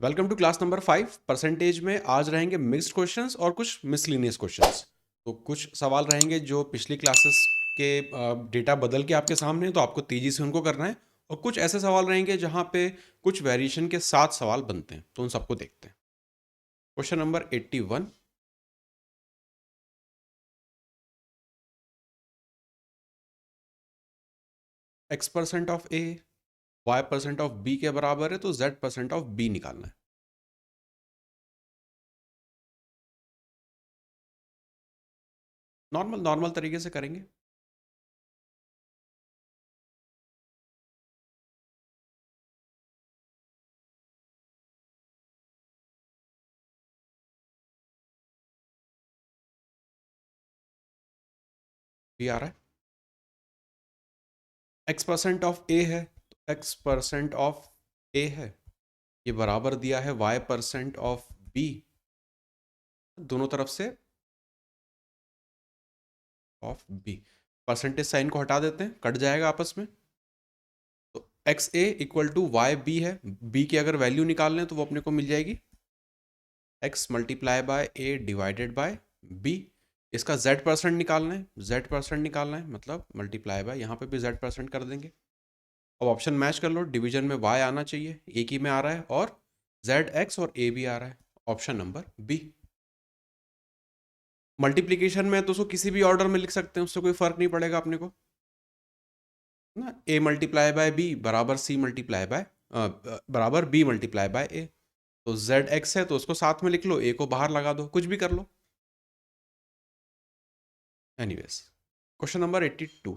Welcome to class number 5 percentage में। आज रहेंगे मिक्स्ड क्वेश्चंस और कुछ मिसलिनियस क्वेश्चंस। तो कुछ सवाल रहेंगे जो पिछली क्लासेस के डेटा बदल के आपके सामने हैं, तो आपको तेजी से उनको करना है। और कुछ ऐसे सवाल रहेंगे जहां पे कुछ वेरिएशन के साथ सवाल बनते हैं, तो उन सबको देखते हैं। Question number 81। x% of a y% of b के बराबर है, तो z% ऑफ b निकालना है। नॉर्मल नॉर्मल तरीके से करेंगे। भी आ रहा है। x% ऑफ a है, तो x% ऑफ a है, ये बराबर दिया है y% ऑफ b। दोनों तरफ से ऑफ b। परसेंटेज साइन को हटा देते हैं, कट जाएगा आपस में। तो x a equal to y b है। b की अगर वैल्यू निकाल लें तो वो अपने को मिल जाएगी x multiply by a divided by b। इसका z% निकालना है, z% निकालना है, मतलब मल्टीप्लाई बाय, यहाँ पे भी z% कर देंगे। अब ऑप्शन मैच कर लो, डिवीजन में y आना चाहिए, एक ही में आ रहा है, और zx और a भी आ रहा है, ऑप्शन नंबर बी। मल्टीप्लीकेशन में तो उसको किसी भी ऑर्डर में लिख सकते हैं, उससे कोई फर्क नहीं पड़ेगा अपने को ना। a मल्टीप्लाई बाय b बराबर c मल्टीप्लाई बाय बराबर b मल्टीप्लाई बाय a। तो z x है तो उसको साथ में लिख लो, a को बाहर लगा दो, कुछ भी कर लो। Anyways, question number 82।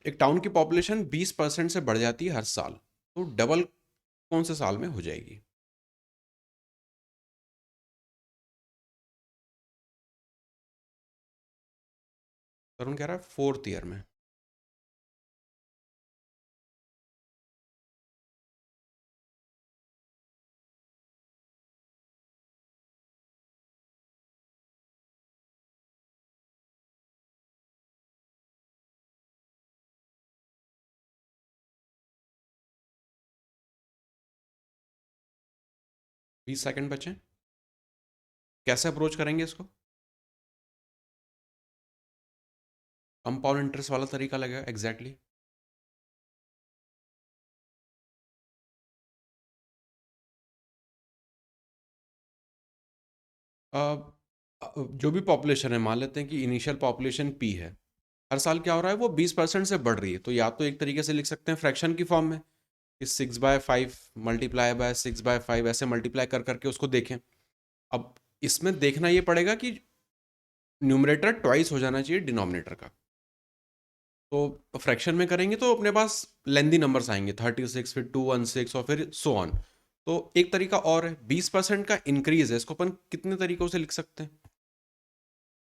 एक टाउन की पॉपुलेशन 20% से बढ़ जाती है हर साल, तो डबल कौन से साल में हो जाएगी? तरुण कह रहा है 4th ईयर में। 20 सेकंड बचे। कैसे अप्रोच करेंगे इसको? कंपाउंड इंटरेस्ट वाला तरीका लगेगा, एग्जैक्टली। जो भी पॉपुलेशन है, मान लेते हैं कि इनिशियल पॉपुलेशन p है, हर साल क्या हो रहा है, वो 20% से बढ़ रही है। तो या तो एक तरीके से लिख सकते हैं फ्रैक्शन की फॉर्म में, कि 6/5 मल्टीप्लाई बाय 6/5, ऐसे मल्टीप्लाई कर करके उसको देखें। अब इसमें देखना ये पड़ेगा कि न्यूमरेटर ट्वाइस हो जाना चाहिए डिनोमिनेटर का। तो फ्रैक्शन में करेंगे तो अपने पास लेंदी नंबर्स आएंगे, 36, फिर 216 और फिर सो ऑन। तो एक तरीका और है, 20% का इंक्रीज है, इसको अपन कितने तरीकों से लिख सकते हैं?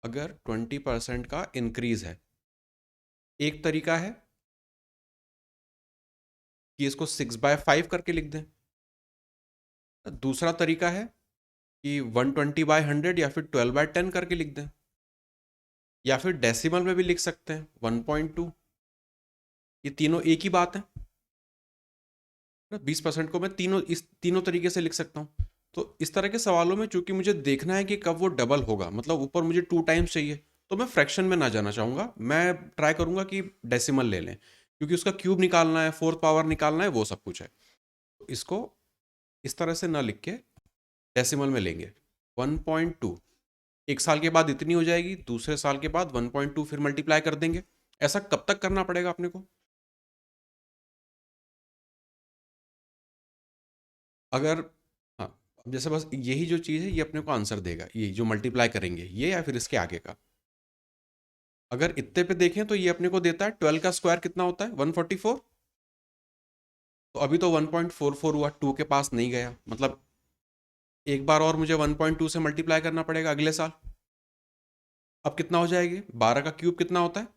अगर 20% का इंक्रीज है, एक तरीका है कि इसको 6/5 करके लिख दें। दूसरा तरीका है कि 120/100 या फिर 12/10 करके लिख दें, या फिर डेसिमल में भी लिख सकते हैं 1.2। ये तीनों एक ही बात है ना। 20% को मैं तीनों तरीके से लिख सकता हूँ। तो इस तरह के सवालों में चूंकि मुझे देखना है कि कब वो डबल होगा, मतलब ऊपर मुझे 2 टाइम्स चाहिए, तो मैं फ्रैक्शन में ना जाना चाहूँगा, मैं ट्राई करूँगा कि डेसिमल ले लें, क्योंकि उसका क्यूब निकालना है, फोर्थ पावर निकालना है, वो सब कुछ है। तो इसको इस तरह से ना लिख के डेसिमल में लेंगे। 1.2 एक साल के बाद इतनी हो जाएगी, दूसरे साल के बाद 1.2 फिर मल्टीप्लाई कर देंगे। ऐसा कब तक करना पड़ेगा अपने को? अगर, हाँ, अब जैसे बस यही जो चीज़ है ये अपने को आंसर देगा, ये जो मल्टीप्लाई करेंगे ये, या फिर इसके आगे का। अगर इतने पे देखें तो ये अपने को देता है 12 का स्क्वायर कितना होता है, 144। तो अभी तो 1.44 हुआ, 2 के पास नहीं गया, मतलब एक बार और मुझे 1.2 से मल्टीप्लाई करना पड़ेगा अगले साल। अब कितना हो जाएगी, 12 का क्यूब कितना होता है?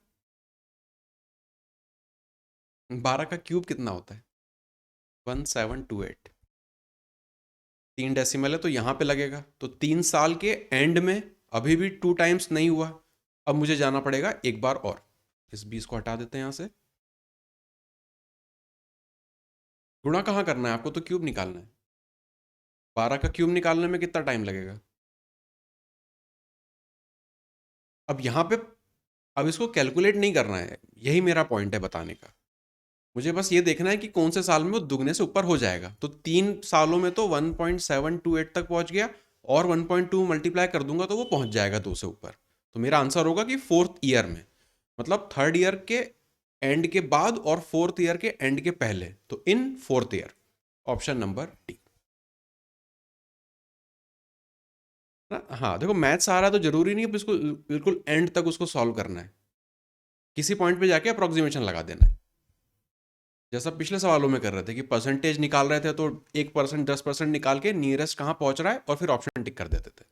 12 का क्यूब कितना होता है? 1728। 3 डेसिमल है तो यहाँ पे लगेगा, तो 3 साल के एंड में अभी भी 2 टाइम्स नहीं हुआ। अब मुझे जाना पड़ेगा एक बार और। इस 20 को हटा देते हैं यहाँ से। गुणा कहाँ करना है आपको, तो क्यूब निकालना है। 12 का क्यूब निकालने में कितना टाइम लगेगा। अब यहाँ पे, अब इसको कैलकुलेट नहीं करना है, यही मेरा पॉइंट है बताने का। मुझे बस ये देखना है कि कौन से साल में वो दुगने से ऊपर हो जाएगा। तो 3 सालों में तो 1.728 तक पहुंच गया, और 1.2 मल्टीप्लाई कर दूंगा तो वो पहुंच जाएगा 2 से ऊपर। तो मेरा आंसर होगा कि फोर्थ ईयर में, मतलब थर्ड ईयर के एंड के बाद और फोर्थ ईयर के एंड के पहले, तो in fourth year. Option number D. हाँ देखो, मैथ्स आ रहा है तो जरूरी नहीं है इसको बिल्कुल एंड तक उसको सॉल्व करना है, किसी पॉइंट पे जाके अप्रोक्सीमेशन लगा देना है। जैसा पिछले सवालों में कर रहे थे कि परसेंटेज निकाल रहे थे, तो 1%, 10% निकाल के नियरेस्ट कहाँ पहुंच रहा है और फिर ऑप्शन टिक कर देते थे।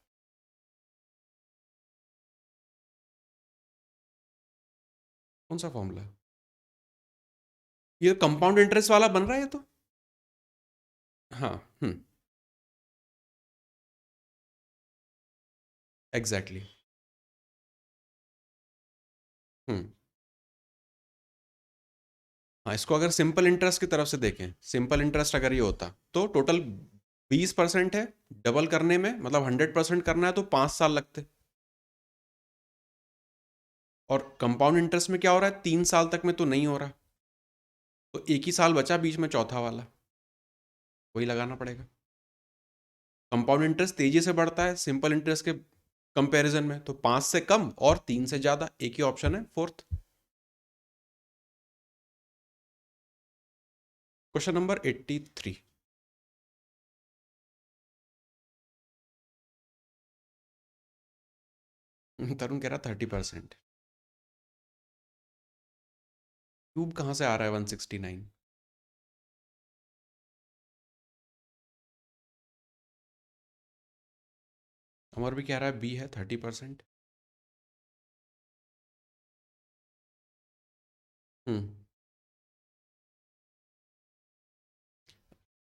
कौन सा फॉर्मूला। ये कंपाउंड इंटरेस्ट वाला बन रहा है ये तो। हाँ। एग्जैक्टली। हम्म। हाँ, इसको अगर सिंपल इंटरेस्ट की तरफ से देखें, सिंपल इंटरेस्ट अगर ये होता तो टोटल 20% है, डबल करने में मतलब 100% करना है तो 5 साल लगते। और कंपाउंड इंटरेस्ट में क्या हो रहा है, 3 साल तक में तो नहीं हो रहा, तो एक ही साल बचा बीच में चौथा वाला, वही लगाना पड़ेगा। कंपाउंड इंटरेस्ट तेजी से बढ़ता है सिंपल इंटरेस्ट के कंपैरिजन में, तो 5 से कम और 3 से ज्यादा, एक ही ऑप्शन है फोर्थ। Question number 83। तरुण कह रहा 30%। क्यूब कहाँ से आ रहा है 169। अमर भी कह रहा है बी है 30%। हम्म।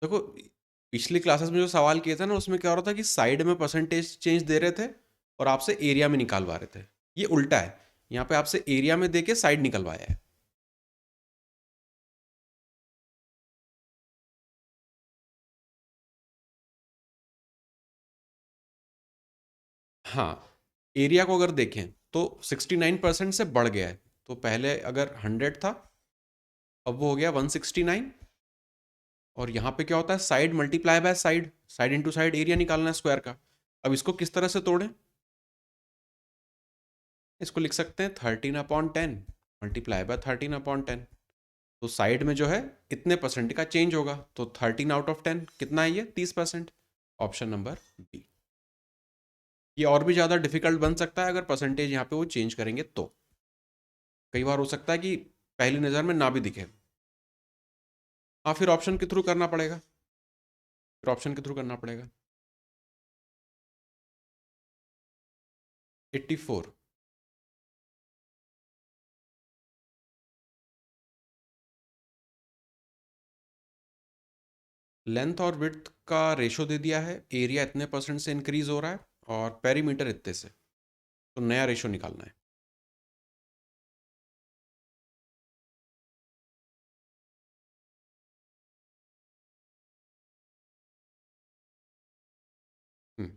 देखो, पिछली क्लासेस में जो सवाल किए थे ना, उसमें क्या हो रहा था कि साइड में परसेंटेज चेंज दे रहे थे और आपसे एरिया में निकालवा रहे थे। ये उल्टा है, यहाँ पे आपसे एरिया में देके साइड निकलवाया है। हाँ, एरिया को अगर देखें तो 69% से बढ़ गया है। तो पहले अगर 100 था, अब वो हो गया 169। और यहाँ पे क्या होता है, side multiply by side, side into side area निकालना है स्क्वायर का। अब इसको किस तरह से तोड़ें, इसको लिख सकते हैं 13/10 मल्टीप्लाई बाय 13/10। तो साइड में जो है इतने परसेंट का चेंज होगा, तो 13/10 कितना है, ये 30%। Option number B. ये और भी ज़्यादा डिफिकल्ट बन सकता है अगर परसेंटेज यहाँ पे वो चेंज करेंगे तो। कई बार हो सकता है कि पहली नज़र में ना भी दिखे। हाँ, फिर ऑप्शन के थ्रू करना पड़ेगा, फिर ऑप्शन के थ्रू करना पड़ेगा। 84। लेंथ और विड्थ का रेशो दे दिया है, एरिया इतने परसेंट से इंक्रीज हो रहा है और पेरीमीटर इतने से, तो नया रेशो निकालना है। हम्म।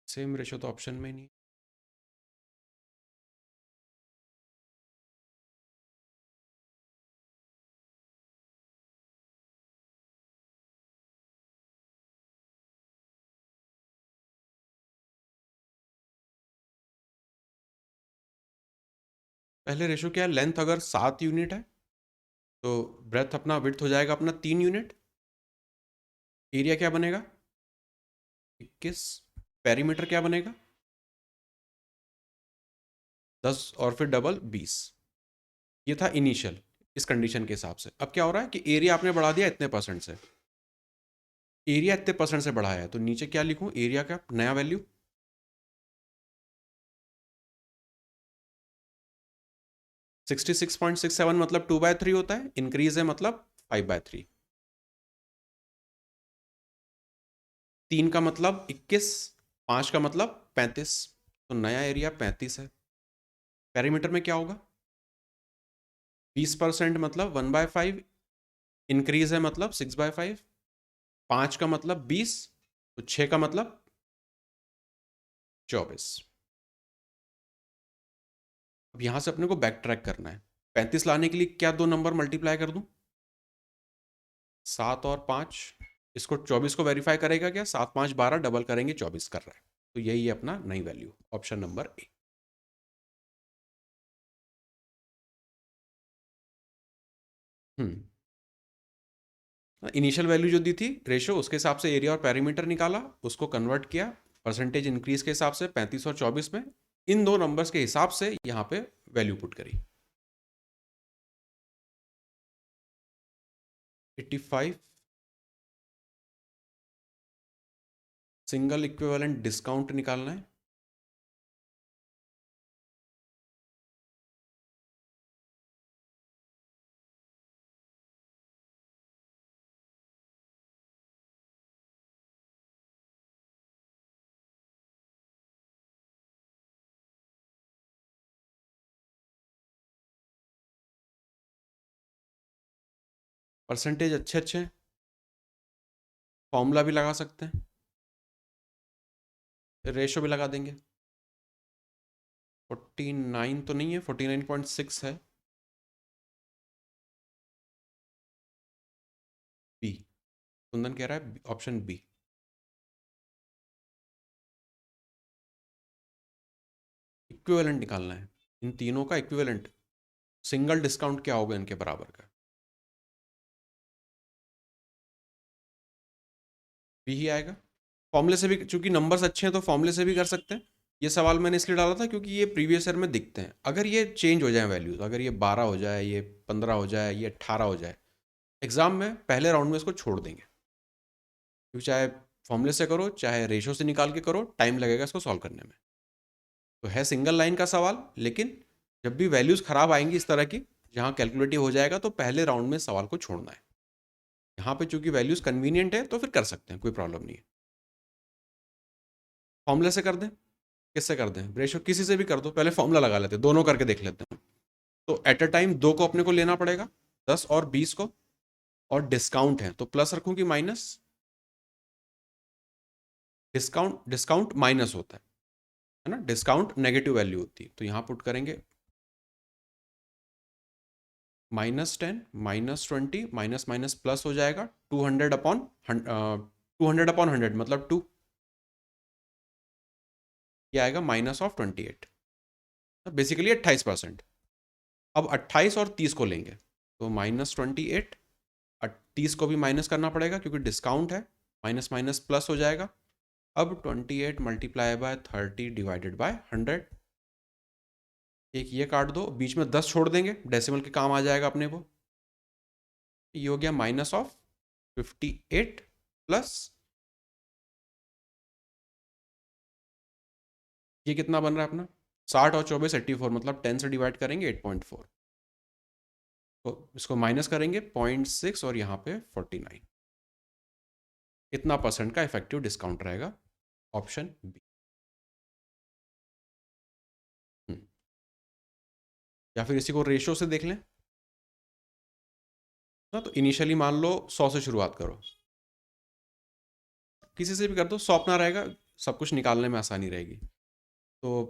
सेम रेशो तो ऑप्शन में ही नहीं है। पहले रेशो क्या है, लेंथ अगर 7 यूनिट है तो ब्रेथ अपना, विड्थ हो जाएगा अपना 3 यूनिट। एरिया क्या बनेगा 21। पेरीमीटर क्या बनेगा 10, और फिर डबल 20। ये था इनिशियल, इस कंडीशन के हिसाब से। अब क्या हो रहा है कि एरिया आपने बढ़ा दिया इतने परसेंट से, एरिया इतने परसेंट से बढ़ाया है, तो नीचे क्या लिखूं, एरिया का नया वैल्यू 66.67 मतलब 2/3 होता है, इंक्रीज है मतलब 5/3। 3 का मतलब 21, 5 का मतलब 35, तो नया एरिया 35 है। पेरीमीटर में क्या होगा? 20% मतलब 1/5, इंक्रीज है मतलब 6/5, 5 का मतलब 20, तो 6 का मतलब 24। अब यहां से अपने को बैक ट्रैक करना है। 35 लाने के लिए क्या दो नंबर मल्टीप्लाई कर दूं? 7 और 5। इसको 24 को वेरीफाई करेगा क्या? 7 5 12, डबल करेंगे 24 कर रहा है। तो यही है अपना नई value, option number A. Hmm. Initial value जो दी थी रेशो, उसके हिसाब से एरिया और पेरीमीटर निकाला, उसको कन्वर्ट किया परसेंटेज इंक्रीज के हिसाब से 35 और 24 में, इन दो नंबर्स के हिसाब से यहाँ पे वैल्यू पुट करी। 85 सिंगल इक्विवेलेंट डिस्काउंट निकालना है। परसेंटेज अच्छे अच्छे हैं, फॉर्मूला भी लगा सकते हैं, रेशो भी लगा देंगे। 49 तो नहीं है, 49.6 है। बी, कुंदन कह रहा है ऑप्शन बी। इक्विवेलेंट निकालना है, इन तीनों का इक्विवेलेंट, सिंगल डिस्काउंट क्या होगा इनके बराबर का? बी ही आएगा। फॉर्मूले से भी, चूंकि नंबर्स अच्छे हैं तो फॉर्मूले से भी कर सकते हैं। ये सवाल मैंने इसलिए डाला था क्योंकि ये प्रीवियस ईयर में दिखते हैं। अगर ये चेंज हो जाए वैल्यूज, अगर ये 12 हो जाए, ये 15 हो जाए, ये 18 हो जाए, एग्जाम में पहले राउंड में इसको छोड़ देंगे, क्योंकि चाहे फॉर्मूले से करो चाहे रेशो से निकाल के करो, टाइम लगेगा इसको सॉल्व करने में। तो है सिंगल लाइन का सवाल, लेकिन जब भी वैल्यूज खराब आएंगी इस तरह की, जहाँ कैलकुलेटिव हो जाएगा, तो पहले राउंड में सवाल को छोड़ना है। यहाँ पे चूंकि वैल्यूज कन्वीनियंट है तो फिर कर सकते हैं, कोई प्रॉब्लम नहीं है। फॉर्मूले से कर दें, किससे कर दें? रेशो किसी से भी कर दो, पहले फॉर्मूला लगा लेते हैं, दोनों करके देख लेते हैं। तो एट अ टाइम दो को अपने को लेना पड़ेगा, 10 और 20 को, और डिस्काउंट है तो प्लस रखूं कि माइनस? डिस्काउंट, डिस्काउंट माइनस होता है ना, डिस्काउंट नेगेटिव वैल्यू होती है, तो यहां पुट करेंगे -10 -20, माइनस माइनस प्लस हो जाएगा, 200 अपॉन 100 मतलब 2, ये आएगा -28, बेसिकली 28%। अब 28 और 30 को लेंगे, तो -28, 30 को भी माइनस करना पड़ेगा क्योंकि डिस्काउंट है, माइनस माइनस प्लस हो जाएगा। अब 28 मल्टीप्लाई बाय 30 डिवाइडेड बाय 100, एक ये काट दो, बीच में 10 छोड़ देंगे, डेसिमल के काम आ जाएगा अपने को। ये हो गया -58 प्लस, ये कितना बन रहा है अपना? 60 और 24 84, मतलब 10 से डिवाइड करेंगे 8.4, तो इसको माइनस करेंगे 0.6 और यहाँ पे 49। इतना परसेंट का इफेक्टिव डिस्काउंट रहेगा, ऑप्शन बी। या फिर इसी को रेशो से देख लें ना, तो इनिशियली मान लो 100 से शुरुआत करो, किसी से भी कर दो, 100 अपना रहेगा, सब कुछ निकालने में आसानी रहेगी। तो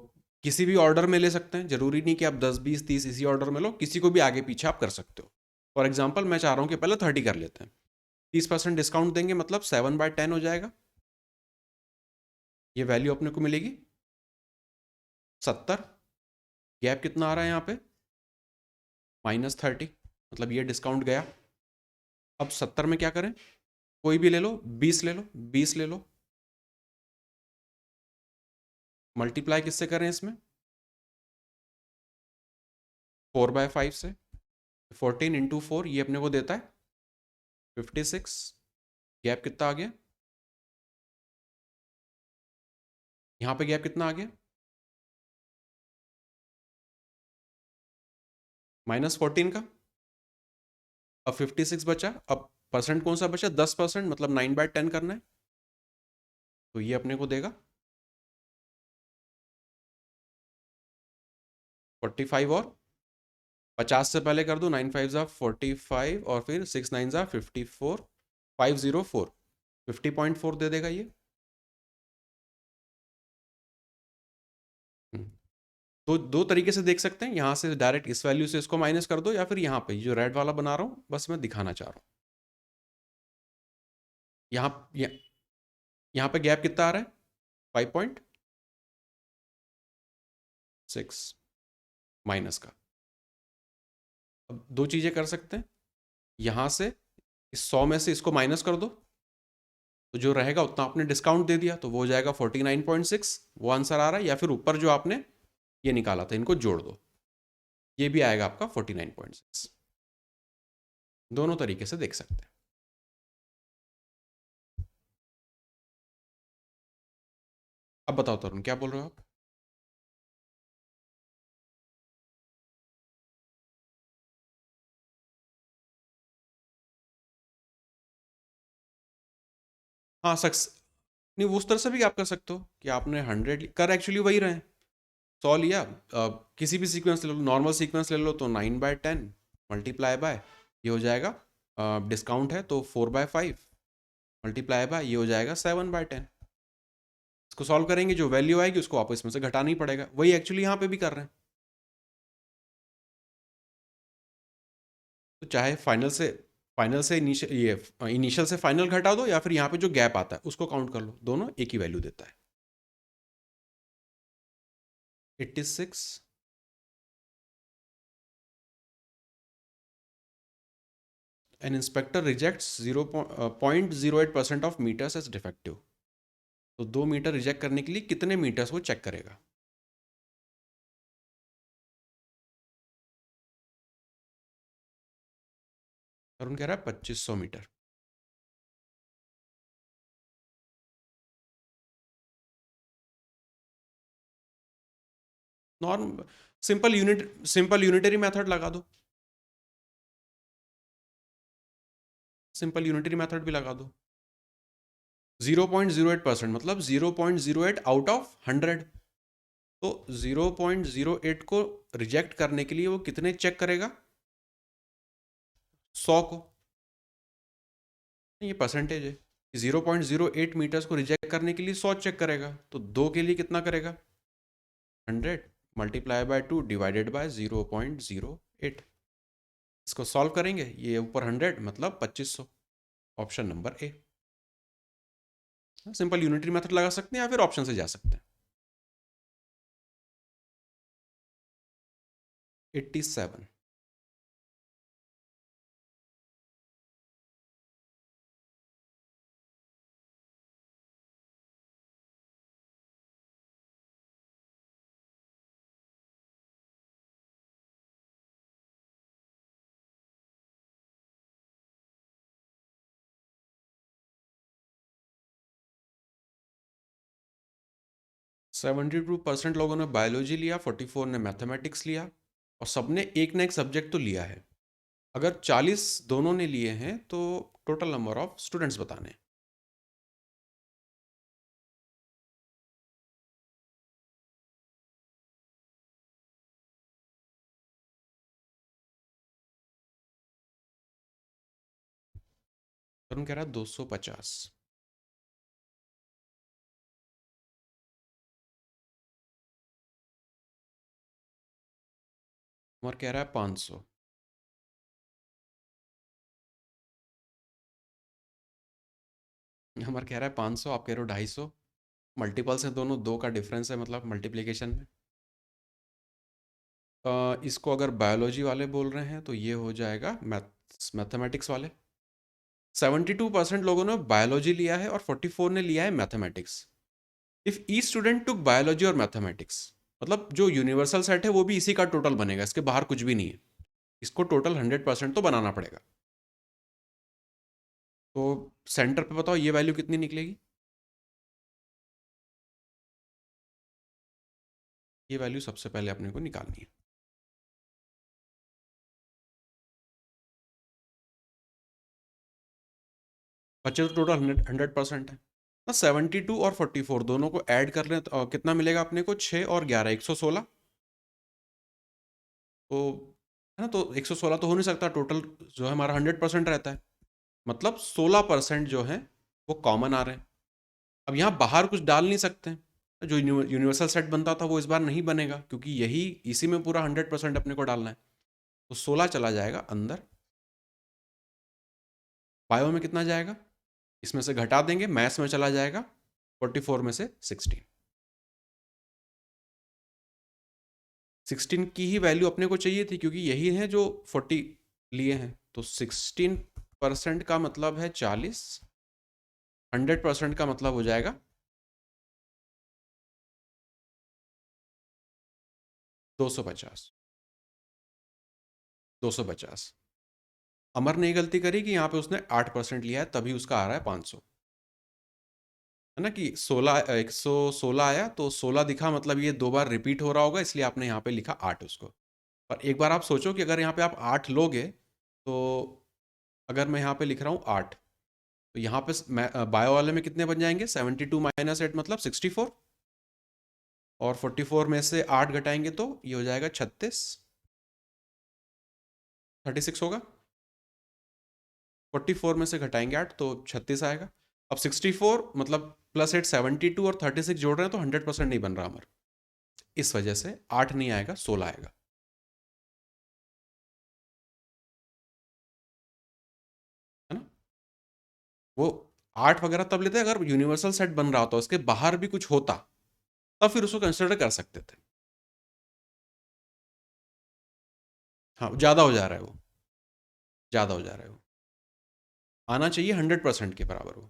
किसी भी ऑर्डर में ले सकते हैं, जरूरी नहीं कि आप 10 20 30 इसी ऑर्डर में लो, किसी को भी आगे पीछे आप कर सकते हो। फॉर एग्जाम्पल मैं चाह रहा हूँ कि पहले 30 कर लेते हैं, 30% डिस्काउंट देंगे मतलब 7/10 हो जाएगा, ये वैल्यू अपने को मिलेगी 70। गैप कितना आ रहा है यहाँ पे? -30, मतलब ये डिस्काउंट गया। अब 70 में क्या करें? कोई भी ले लो, 20 ले लो, 20 ले लो, मल्टीप्लाई किससे करें इसमें? 4/5 से, 14 × 4 ये अपने को देता है 56। गैप कितना आ गया? यहाँ पे गैप कितना आ गया? -14 का, अब 56 बचा, अब परसेंट कौन सा बचा, 10%, मतलब 9/10 करना है, तो ये अपने को देगा 45, और 50 से पहले कर दो, 9 5 ज़ा 45, और फिर 6 9 ज़ा 54, 504, 50.4 दे देगा ये। तो दो तरीके से देख सकते हैं, यहाँ से डायरेक्ट इस वैल्यू से इसको माइनस कर दो, या फिर यहाँ पे जो रेड वाला बना रहा हूँ, बस मैं दिखाना चाह रहा हूँ। यहाँ यहाँ पे गैप कितना आ रहा है, 5.6 माइनस का। अब दो चीज़ें कर सकते हैं, यहाँ से इस 100 में से इसको माइनस कर दो, तो जो रहेगा उतना आपने डिस्काउंट दे दिया, तो वो हो जाएगा 49.6, वो आंसर आ रहा है। या फिर ऊपर जो आपने ये निकाला था, इनको जोड़ दो, ये भी आएगा आपका 49.6। दोनों तरीके से देख सकते हैं। अब बताओ तरुण, क्या बोल रहे हो आप? हाँ, सक्स नहीं, वो उस तरह से भी आप कर सकते हो कि आपने 100 कर एक्चुअली वही रहे हैं, 100 लिया, किसी भी सीक्वेंस ले लो, नॉर्मल सीक्वेंस ले लो, तो 9/10 मल्टीप्लाई बाय ये हो जाएगा, डिस्काउंट है तो 4/5 मल्टीप्लाई बाय ये हो जाएगा 7/10। इसको सॉल्व करेंगे, जो वैल्यू आएगी उसको आपको इसमें से घटाना ही पड़ेगा, वही एक्चुअली यहाँ पे भी कर रहे हैं। तो चाहे फाइनल से इनिशियल से फाइनल घटा दो, या फिर यहाँ पे जो गैप आता है उसको काउंट कर लो, दोनों एक ही वैल्यू देता है। 86। An inspector rejects 0.08% of meters as defective. तो 2 मीटर रिजेक्ट करने के लिए कितने मीटर्स वो चेक करेगा? अरुण कह रहा है 2500 meter. Norm simple unitary method लगा दो, सिंपल यूनिटरी मेथड भी लगा दो। 0.08% मतलब 0.08 आउट ऑफ 100। तो 0.08 को रिजेक्ट करने के लिए वो कितने चेक करेगा? 100 को। ये परसेंटेज है, 0.08 मीटर्स को रिजेक्ट करने के लिए 100 चेक करेगा, तो 2 के लिए कितना करेगा? 100 मल्टीप्लाई बाय 2 डिवाइडेड बाय 0.08। इसको सॉल्व करेंगे, ये ऊपर 100 मतलब 2500, option number A. Simple unitary method लगा सकते हैं, या फिर ऑप्शन से जा सकते हैं। 87। 72% लोगों ने बायोलॉजी लिया, 44 ने मैथमेटिक्स लिया, और सबने एक ना एक सब्जेक्ट तो लिया है। अगर 40 दोनों ने लिए हैं, तो टोटल नंबर ऑफ स्टूडेंट्स बताने हैं। तरुण कह रहा है 250। उमर कह रहा है 500। उमर कह रहा है 500, आप कह रहे हो 250। मल्टीपल्स हैं दोनों, दो का डिफरेंस है, मतलब मल्टीप्लिकेशन में। इसको अगर बायोलॉजी वाले बोल रहे हैं, तो ये हो जाएगा मैथमेटिक्स वाले। 72% लोगों ने बायोलॉजी लिया है, और 44 ने लिया है mathematics. If E student took biology और मैथमेटिक्स, मतलब जो यूनिवर्सल सेट है वो भी इसी का टोटल बनेगा, इसके बाहर कुछ भी नहीं है। इसको टोटल 100% तो बनाना पड़ेगा। तो सेंटर पे बताओ ये वैल्यू कितनी निकलेगी? ये वैल्यू सबसे पहले अपने को निकालनी है। बच्चे तो टोटल 100% है ना। 72 और 44 दोनों को ऐड कर लें तो कितना मिलेगा अपने को? 6 और 11 116। तो है ना, तो 116 तो हो नहीं सकता, टोटल जो है हमारा 100% रहता है, मतलब 16% जो है वो कॉमन आ रहे हैं। अब यहाँ बाहर कुछ डाल नहीं सकते हैं। जो यूनिवर्सल सेट बनता था वो इस बार नहीं बनेगा, क्योंकि यही इसी में पूरा 100% अपने को डालना है। तो 16 चला जाएगा अंदर। बायो में कितना जाएगा? इसमें से घटा देंगे, मैथ्स में चला जाएगा 44 में से 16। 16 की ही वैल्यू अपने को चाहिए थी, क्योंकि यही है जो 40 लिए हैं। तो 16% का मतलब है 40, 100% का मतलब हो जाएगा 250। 250। अमर ने गलती करी कि यहाँ पे उसने 8% लिया है, तभी उसका आ रहा है 500। है ना, कि 116 आया तो 16 दिखा, मतलब ये 2 बार रिपीट हो रहा होगा, इसलिए आपने यहाँ पे लिखा 8 उसको। पर एक बार आप सोचो कि अगर यहाँ पे आप 8 लोगे, तो अगर मैं यहाँ पे लिख रहा हूँ 8, तो यहाँ पे बायो वाले में कितने बन जाएंगे? 72 माइनस 8 मतलब 64, और 44 में से 8 घटाएंगे तो ये हो जाएगा 36, 36 होगा। 44 में से घटाएंगे 8 तो 36 आएगा। अब 64 मतलब प्लस 8 72 और 36 जोड़ रहे हैं तो 100% नहीं बन रहा हमारा, इस वजह से 8 नहीं आएगा, 16 आएगा। है ना, वो 8 वगैरह तब लेते अगर यूनिवर्सल सेट बन रहा होता, उसके बाहर भी कुछ होता, तब फिर उसको कंसिडर कर सकते थे। हाँ, ज़्यादा हो जा रहा है वो, ज़्यादा हो जा रहा है वो। आना चाहिए 100% के बराबर वो,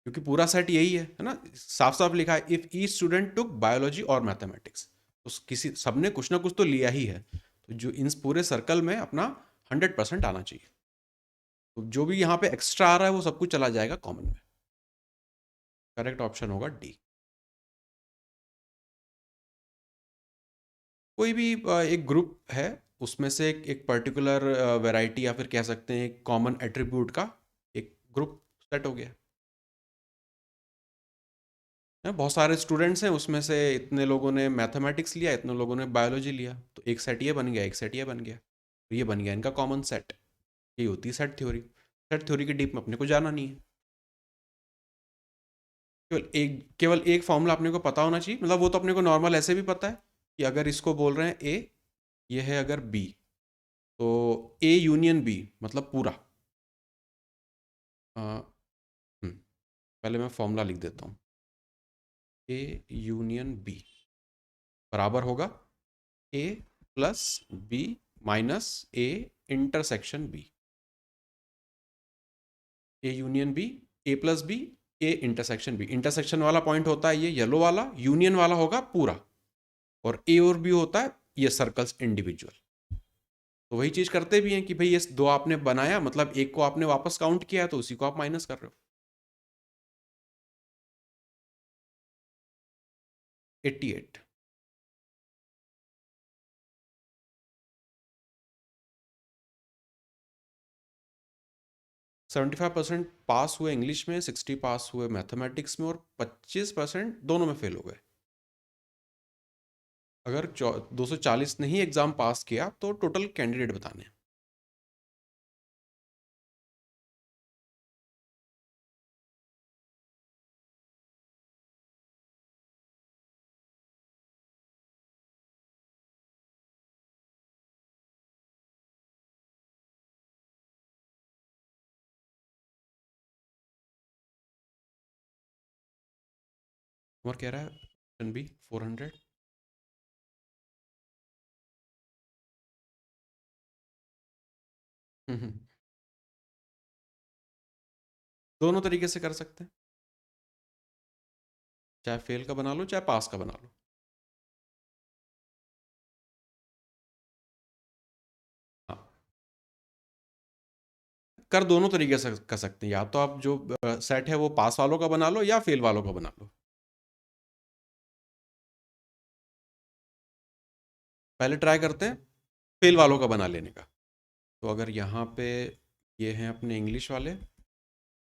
क्योंकि पूरा सेट यही है ना, साफ साफ लिखा है if each student took biology और मैथमेटिक्स, तो किसी सबने कुछ ना कुछ तो लिया ही है, तो जो इन पूरे सर्कल में अपना 100% आना चाहिए। तो जो भी यहाँ पे एक्स्ट्रा आ रहा है वो सब कुछ चला जाएगा कॉमन में। करेक्ट ऑप्शन होगा डी। कोई भी एक ग्रुप है, उसमें से एक पर्टिकुलर वैरायटी या फिर कह सकते हैं एक कॉमन एट्रीब्यूट का एक ग्रुप सेट हो गया है। बहुत सारे स्टूडेंट्स हैं, उसमें से इतने लोगों ने मैथमेटिक्स लिया, इतने लोगों ने बायोलॉजी लिया, तो एक सेट ये बन गया, एक सेट ये बन गया, तो ये बन गया इनका कॉमन सेट। ये होती है सेट थ्योरी। सेट थ्योरी की डीप में अपने को जाना नहीं है, केवल एक फॉर्मूला अपने को पता होना चाहिए, मतलब वो तो अपने को नॉर्मल ऐसे भी पता है कि अगर इसको बोल रहे हैं ए, ये है अगर बी, तो ए यूनियन बी मतलब पूरा। अ, पहले मैं फॉर्मूला लिख देता हूँ। ए यूनियन बी बराबर होगा A plus B minus A intersection B. A union B, A plus B, A intersection B. Intersection वाला पॉइंट होता है ये येलो वाला, यूनियन वाला होगा पूरा, और ए और बी होता है ये सर्कल्स इंडिविजुअल। तो वही चीज करते भी हैं कि भाई ये दो आपने बनाया, मतलब एक को आपने वापस काउंट किया है तो उसी को आप माइनस कर रहे हो। 88। 75% पास हुए इंग्लिश में, 60 पास हुए मैथमेटिक्स में, और 25% दोनों में फेल हो गए। अगर 240 ने ही एग्जाम पास किया तो टोटल कैंडिडेट बताने हैं। और कह रहा है ऑप्शन बी 400। दोनों तरीके से कर सकते हैं, चाहे फेल का बना लो चाहे पास का बना लो। हाँ, कर दोनों तरीके से कर सकते हैं, या तो आप जो सेट है वो पास वालों का बना लो या फेल वालों का बना लो। पहले ट्राई करते हैं फेल वालों का बना लेने का। तो अगर यहाँ पे ये हैं अपने इंग्लिश वाले,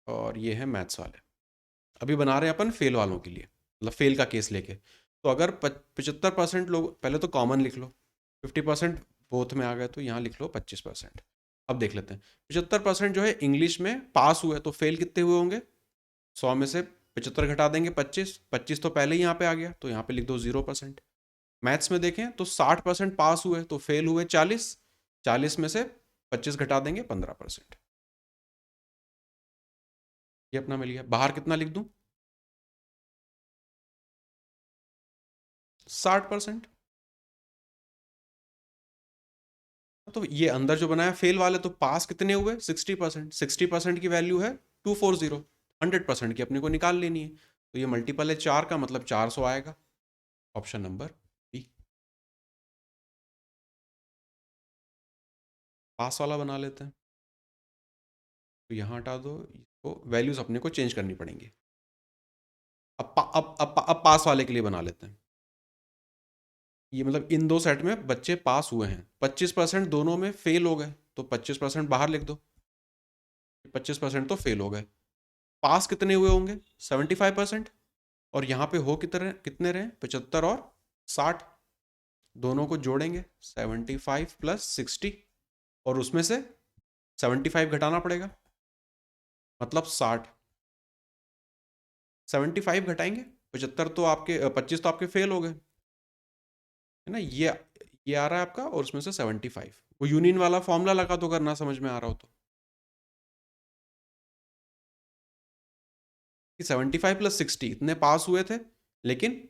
और ये है मैथ्स वाले। अभी बना रहे हैं अपन फेल वालों के लिए, मतलब फेल का केस लेके। तो अगर 75% लोग, पहले तो कॉमन लिख लो, 50% बोथ में आ गए तो यहाँ लिख लो 25%। अब देख लेते हैं, 75% जो है इंग्लिश में पास हुए, तो फेल कितने हुए होंगे? 100 में से 75 घटा देंगे 25, 25 तो पहले ही यहाँ पे आ गया, तो यहाँ पे लिख दो 0%। मैथ्स में देखें तो 60% पास हुए, तो फेल हुए 40, 40 में से 25 घटा देंगे 15%। ये अपना मिल गया। बाहर कितना लिख दूं? 60%। तो ये अंदर जो बनाया फेल वाले, तो पास कितने हुए? 60%। 60% की वैल्यू है 240, 100% की अपने को निकाल लेनी है। तो ये मल्टीपल है 4 का, मतलब 400 आएगा। Option number B. पास वाला बना लेते हैं, तो यहाँ हटा दो इसको, वैल्यूज अपने को चेंज करनी पड़ेंगी। अब पास वाले के लिए बना लेते हैं। ये मतलब इन दो सेट में बच्चे पास हुए हैं, 25% दोनों में फेल हो गए, तो 25% बाहर लिख दो। 25% तो फेल हो गए। पास कितने हुए होंगे? 75%। और यहाँ पे हो कितने कितने रहे? 75 और 60, दोनों को जोड़ेंगे 75 प्लस 60, और उसमें से 75 घटाना पड़ेगा, मतलब 60। 75 घटाएंगे 75, तो आपके 25 तो आपके फेल हो गए, है ना? ये आ रहा है आपका, और उसमें से 75। वो यूनियन वाला फॉर्मूला लगा दो, अगर ना समझ में आ रहा हो तो। कि 75 प्लस 60 इतने पास हुए थे, लेकिन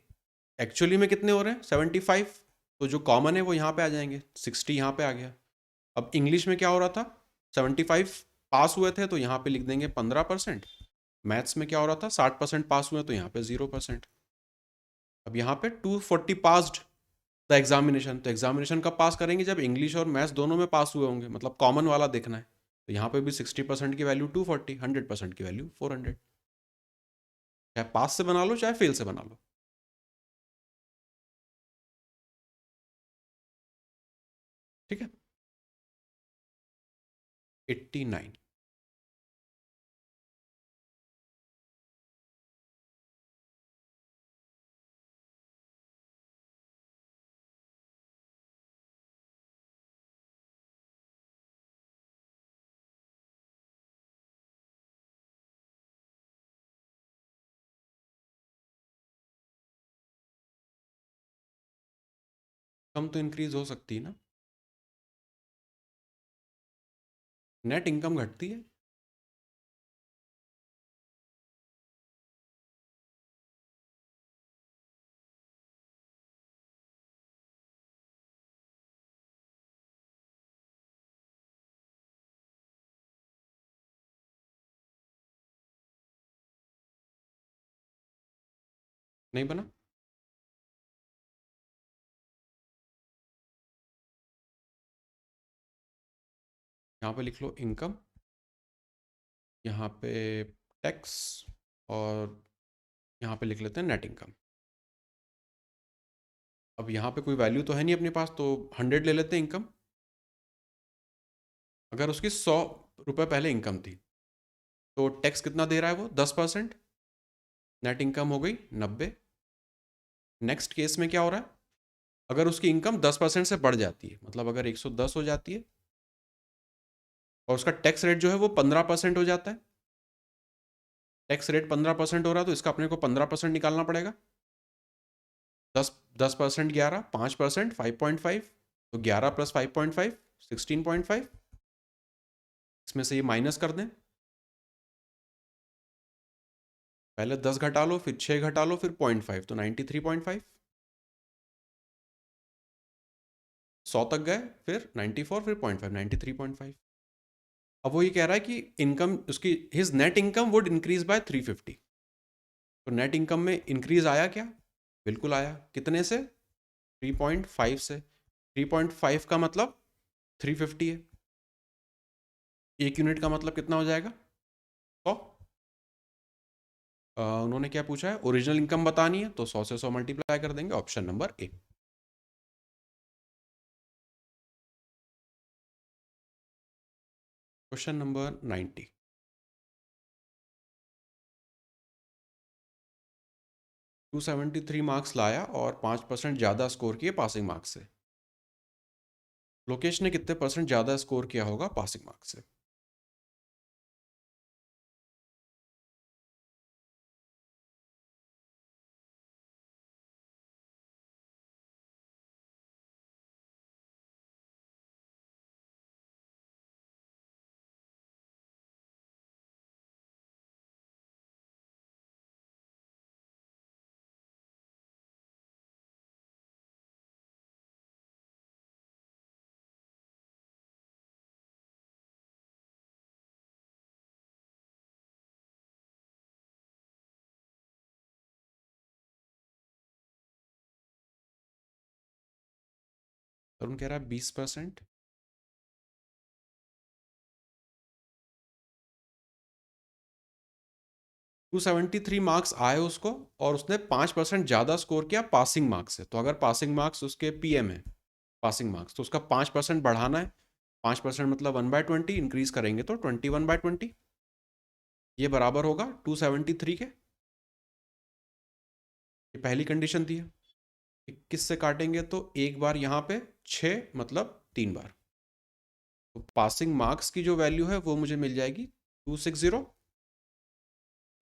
एक्चुअली में कितने हो रहे हैं? 75। तो जो कॉमन है वो यहाँ पे आ जाएंगे, 60 यहाँ पे आ गया। अब इंग्लिश में क्या हो रहा था? 75 पास हुए थे, तो यहाँ पे लिख देंगे 15%। मैथ्स में क्या हो रहा था? 60% पास हुए, तो यहाँ पे 0%। अब यहाँ पे 240 पास्ड द एग्जामिनेशन, तो एग्जामिनेशन कब पास करेंगे? जब इंग्लिश और मैथ्स दोनों में पास हुए होंगे, मतलब कॉमन वाला देखना है। तो यहाँ पे भी 60% की वैल्यू 240, 100% की वैल्यू 400। चाहे पास से बना लो चाहे फेल से बना लो। ठीक है। 89। कम तो इंक्रीज हो सकती है ना, नेट इनकम घटती है। नहीं बना? यहाँ पे लिख लो इनकम, यहाँ पे टैक्स, और यहाँ पे लिख लेते हैं नेट इनकम। अब यहाँ पे कोई वैल्यू तो है नहीं अपने पास, तो 100 ले लेते हैं इनकम। अगर उसकी 100 रुपये पहले इनकम थी, तो टैक्स कितना दे रहा है वो? 10%। नेट इनकम हो गई 90। नेक्स्ट केस में क्या हो रहा है? अगर उसकी इनकम 10% से बढ़ जाती है, मतलब अगर 110 हो जाती है, और उसका टैक्स रेट जो है वो 15% हो जाता है, टैक्स रेट 15% हो रहा है, तो इसका अपने को 15% निकालना पड़ेगा। 10% 11, 5% 5.5, तो 11 प्लस 5.5 16.5। इसमें से ये माइनस कर दें, पहले 10 घटा लो, फिर 6 घटा लो, फिर 0.5, तो 93.5। 100 तक गए, फिर 94, फिर 0.5, 93.5। अब वो ये कह रहा है कि इनकम उसकी, his net income would increase by 350। तो नेट इनकम में इंक्रीज आया क्या? बिल्कुल आया। कितने से? 3.5 से। 3.5 का मतलब 350 है। एक यूनिट का मतलब कितना हो जाएगा? 100। उन्होंने क्या पूछा है? ओरिजिनल इनकम बतानी है, तो 100 से 100 मल्टीप्लाई कर देंगे। Option number A. Question number 90। 273 marks लाया और 5% ज़्यादा स्कोर किए पासिंग मार्क्स से। लोकेश ने कितने परसेंट ज़्यादा स्कोर किया होगा पासिंग मार्क्स से? तरुण कह रहा है 20%। 273 मार्क्स आए उसको और उसने 5% ज़्यादा स्कोर किया पासिंग मार्क्स से। तो अगर पासिंग मार्क्स उसके पीएम है, पासिंग मार्क्स, तो उसका 5% बढ़ाना है। 5% मतलब 1/20 इंक्रीज करेंगे तो 21/20, ये बराबर होगा 273 के। ये पहली कंडीशन थी। 21 से काटेंगे तो एक बार यहाँ पे 6 मतलब 3 बार। तो पासिंग मार्क्स की जो वैल्यू है वो मुझे मिल जाएगी 260।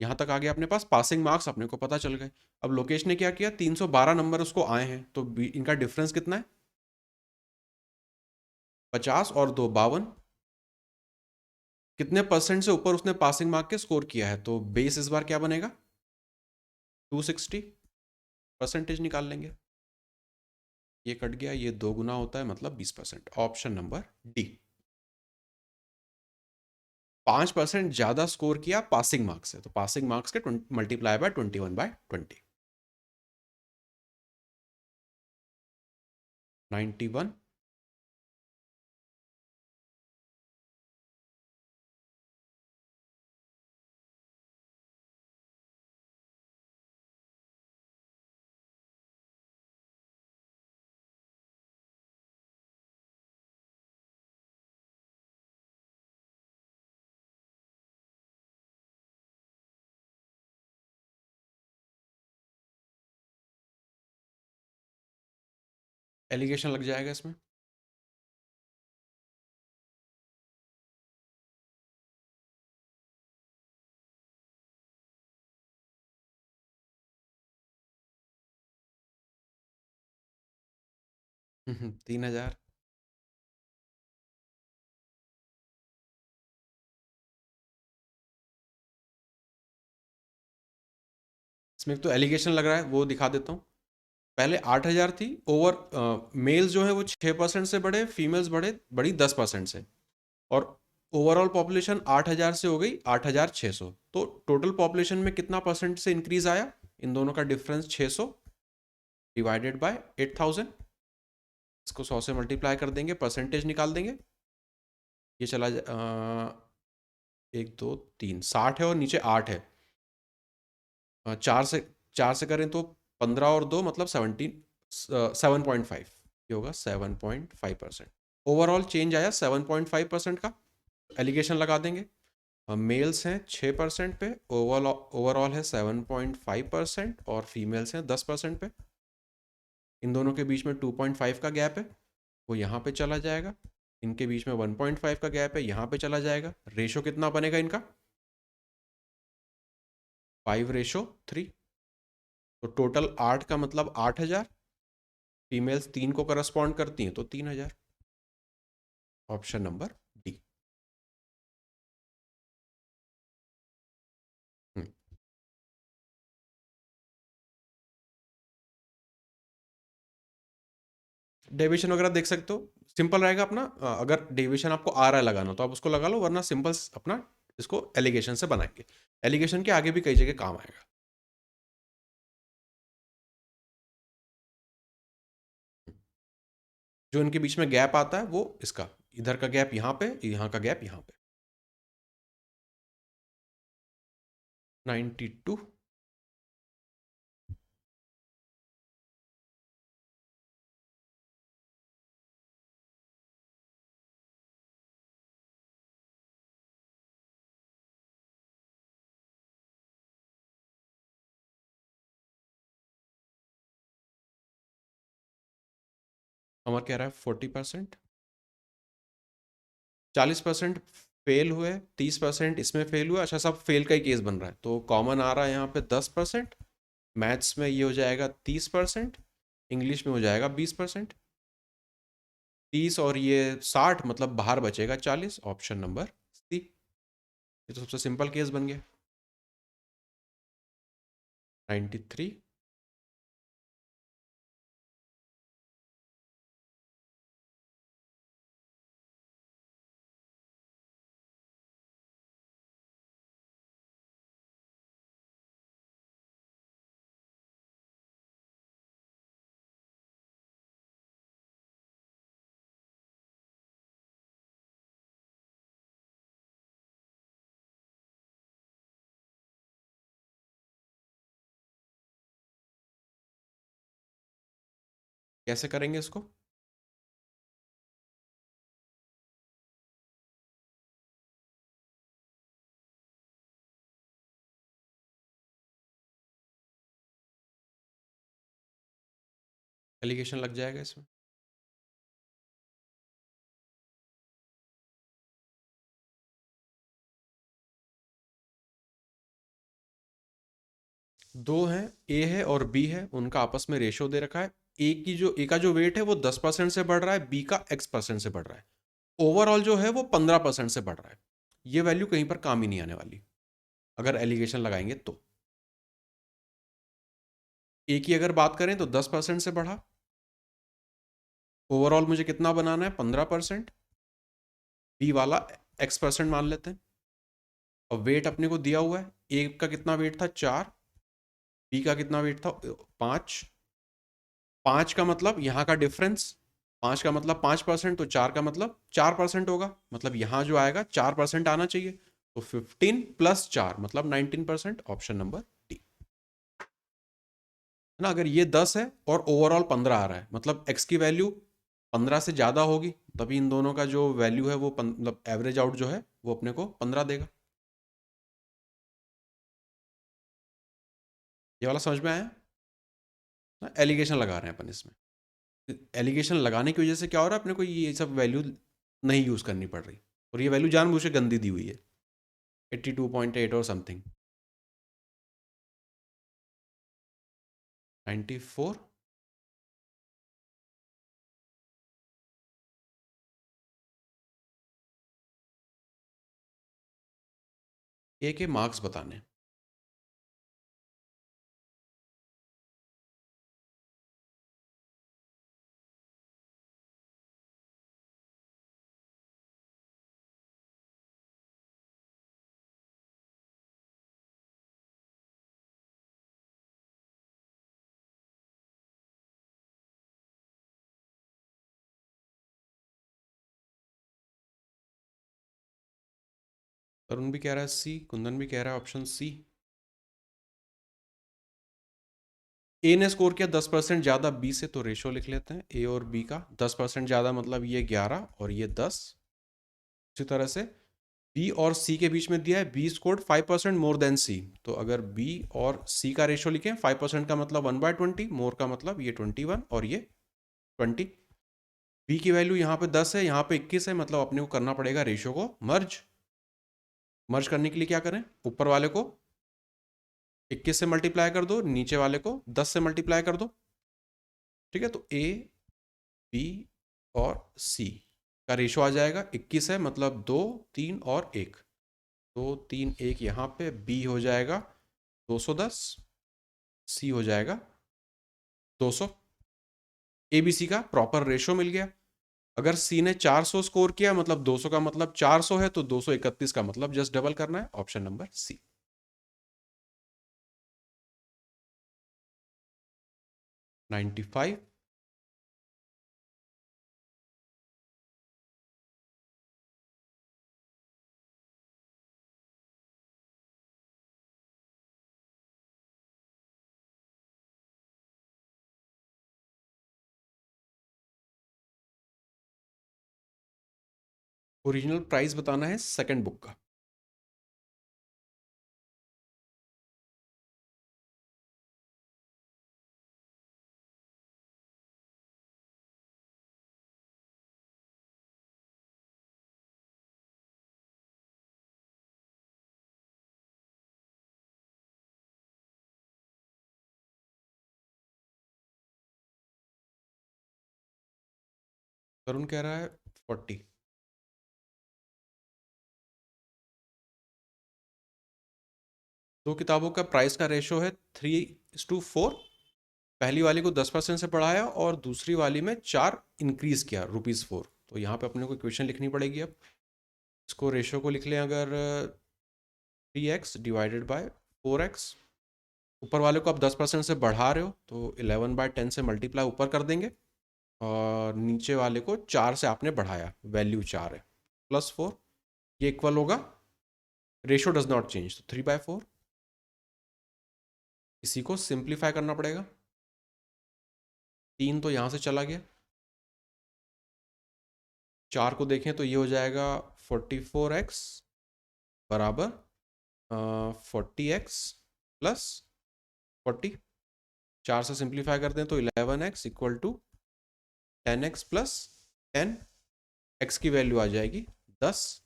यहाँ तक आ गया अपने पास पासिंग मार्क्स, अपने को पता चल गए। अब लोकेश ने क्या किया, 312 नंबर उसको आए हैं, तो इनका डिफरेंस कितना है? 50 और 2 52। कितने परसेंट से ऊपर उसने पासिंग मार्क के स्कोर किया है, तो बेस इस बार क्या बनेगा? 260। परसेंटेज निकाल लेंगे। ये कट गया, ये 2 गुना होता है मतलब 20%। Option number D. 5% ज्यादा स्कोर किया पासिंग मार्क्स से, तो पासिंग मार्क्स के मल्टीप्लाई बाय 21/20। 91। एलिगेशन लग जाएगा इसमें। हम्म, 3000। इसमें एक तो एलिगेशन लग रहा है, वो दिखा देता हूँ। पहले 8000 थी ओवर, मेल्स जो है वो 6% से बढ़े, फीमेल्स बड़ी 10% से। और ओवरऑल पॉपुलेशन 8000 से हो गई 8600। तो टोटल पॉपुलेशन में कितना परसेंट से इंक्रीज आया? इन दोनों का डिफरेंस 600 डिवाइडेड बाय 8000। इसको 100 से मल्टीप्लाई कर देंगे, परसेंटेज निकाल देंगे। ये चला 1 2 3 60 है और नीचे 8 है। 4 से करें तो 15 और 2 मतलब 17, 7.5। ये होगा 7.5%। ओवरऑल चेंज आया 7.5% का। एलिगेशन लगा देंगे। मेल्स हैं 6% पे, ओवरऑल है 7.5%, और फीमेल्स हैं 10% पे। इन दोनों के बीच में 2.5 का गैप है, वो यहाँ पे चला जाएगा। इनके बीच में 1.5 का गैप है, यहाँ पे चला जाएगा। रेशो कितना बनेगा इनका? 5:3। तो टोटल 8 का मतलब 8000। फीमेल्स 3 को करस्पॉन्ड करती हैं तो 3000। Option number D. डेविएशन वगैरह देख सकते हो, सिंपल रहेगा अपना। अगर डेविएशन आपको आ रहा है लगाना तो आप उसको लगा लो, वरना सिंपल अपना इसको एलिगेशन से बनाएंगे। एलिगेशन के आगे भी कई जगह काम आएगा। जो इनके बीच में गैप आता है वो इसका, इधर का गैप यहाँ पे, यहाँ का गैप यहाँ पे। 92। अमर कह रहा है 40%, 40% फेल हुए, 30% इसमें फेल हुआ। अच्छा, सब फेल का ही केस बन रहा है, तो कॉमन आ रहा है यहाँ पे 10%, मैथ्स में ये हो जाएगा 30%, इंग्लिश में हो जाएगा 20%, 30 और ये 60, मतलब बाहर बचेगा 40, ऑप्शन नंबर सी। ये तो सबसे सिंपल केस बन गया। 93। कैसे करेंगे इसको? एलिगेशन लग जाएगा इसमें। दो हैं, ए है और बी है, उनका आपस में रेशो दे रखा है। ए का जो वेट है वो 10% से बढ़ रहा है, बी का X% से बढ़ रहा है। ओवरऑल जो है वो 15% से बढ़ रहा है। ये वैल्यू कहीं पर काम ही नहीं आने वाली अगर एलिगेशन लगाएंगे तो। ए की अगर बात करें तो 10% से बढ़ा, ओवरऑल मुझे कितना बनाना है? 15%। बी वाला X% मान लेते हैं, और वेट अपने को दिया हुआ है। ए का कितना वेट था? 4। बी का कितना वेट था? 5। 5 का मतलब यहाँ का डिफरेंस, 5 का मतलब 5%, तो 4 का मतलब 4% होगा, मतलब यहाँ जो आएगा 4% आना चाहिए। तो 15 प्लस 4 मतलब 19%, ऑप्शन नंबर डी है ना। अगर ये 10 है और ओवरऑल 15 आ रहा है, मतलब एक्स की वैल्यू 15 से ज़्यादा होगी, तभी इन दोनों का जो वैल्यू है वो मतलब एवरेज आउट जो है वो अपने को 15 देगा। ये वाला समझ में आया ना? एलिगेशन लगा रहे हैं अपन इसमें। एलिगेशन लगाने की वजह से क्या हो रहा है, अपने को ये सब वैल्यू नहीं यूज़ करनी पड़ रही, और ये वैल्यू जानबूझ के गंदी दी हुई है, 82.8 और समथिंग। 94। ए के मार्क्स बताने। तरुण भी कह रहा है सी, कुंदन भी कह रहा है ऑप्शन सी। ए ने स्कोर किया 10% ज़्यादा बी से, तो रेशो लिख लेते हैं ए और बी का। 10% ज़्यादा मतलब ये 11 और ये 10। उसी तरह से बी और सी के बीच में दिया है बी स्कोर्ड 5% मोर देन सी, तो अगर बी और सी का रेशो लिखें, 5% का मतलब 1/20, मोर का मतलब ये 21 और ये 20। बी की वैल्यू यहाँ पे 10 है, यहाँ पे 21 है, मतलब अपने को करना पड़ेगा रेशो को मर्ज। मर्ज करने के लिए क्या करें? ऊपर वाले को 21 से मल्टीप्लाई कर दो, नीचे वाले को 10 से मल्टीप्लाई कर दो। ठीक है, तो ए बी और सी का रेशो आ जाएगा 21 है, मतलब 2 3 और 1। 2 3 1 यहाँ पे, बी हो जाएगा 210, सी हो जाएगा 200। ए बी सी का प्रॉपर रेशो मिल गया। अगर सी ने 400 स्कोर किया, मतलब 200 का मतलब 400 है, तो 231 का मतलब जस्ट डबल करना है, option number C. 95। Original price बताना है सेकंड बुक का। तरुण कह रहा है 40। दो किताबों का प्राइस का रेशो है 3:4। पहली वाली को 10% से बढ़ाया और दूसरी वाली में 4 इंक्रीज किया, ₹4। तो यहाँ पे अपने को इक्वेशन लिखनी पड़ेगी। अब इसको रेशो को लिख लें, अगर 3x/4x, ऊपर वाले को आप 10% से बढ़ा रहे हो तो 11/10 से मल्टीप्लाई ऊपर कर देंगे, और नीचे वाले को 4 से आपने बढ़ाया, वैल्यू 4 है, +4, ये इक्वल होगा, रेशो डज नॉट चेंज, तो 3/4। इसी को सिंप्लीफाई करना पड़ेगा, 3 तो यहाँ से चला गया, 4 को देखें तो ये हो जाएगा 44x बराबर 40x प्लस 40। 4 से सिंप्लीफाई करते हैं तो 11x equal to 10x plus 10, x की वैल्यू आ जाएगी 10।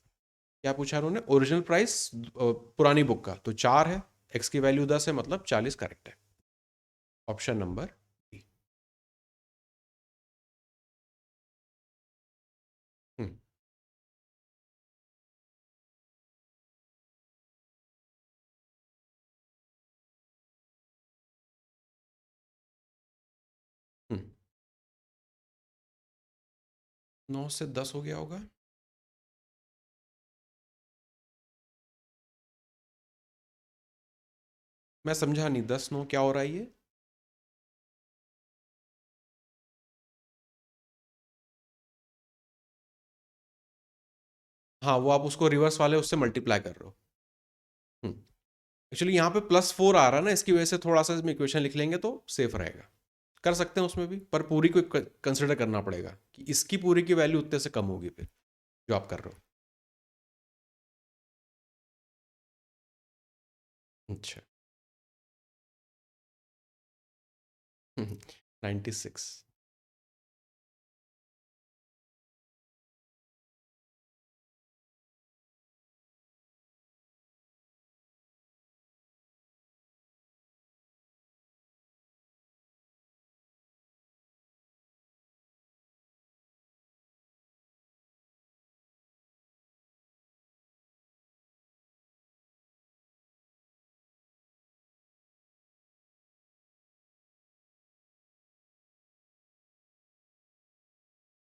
क्या पूछा उन्होंने? ओरिजिनल प्राइस पुरानी बुक का, तो 4 है, x की वैल्यू 10 है, मतलब 40 करेक्ट है। Option number B. हम्म हम्म 9 से 10 हो गया होगा। मैं समझा नहीं, 10 9 क्या हो रहा है ये? हाँ, वो आप उसको रिवर्स वाले उससे मल्टीप्लाई कर रहे हो। एक्चुअली यहाँ पे +4 आ रहा है ना, इसकी वजह से थोड़ा सा इसमें इक्वेशन लिख लेंगे तो सेफ रहेगा। कर सकते हैं उसमें भी, पर पूरी को कंसिडर करना पड़ेगा कि इसकी पूरी की वैल्यू उतने से कम होगी फिर, जो आप कर रहे हो। अच्छा। 96।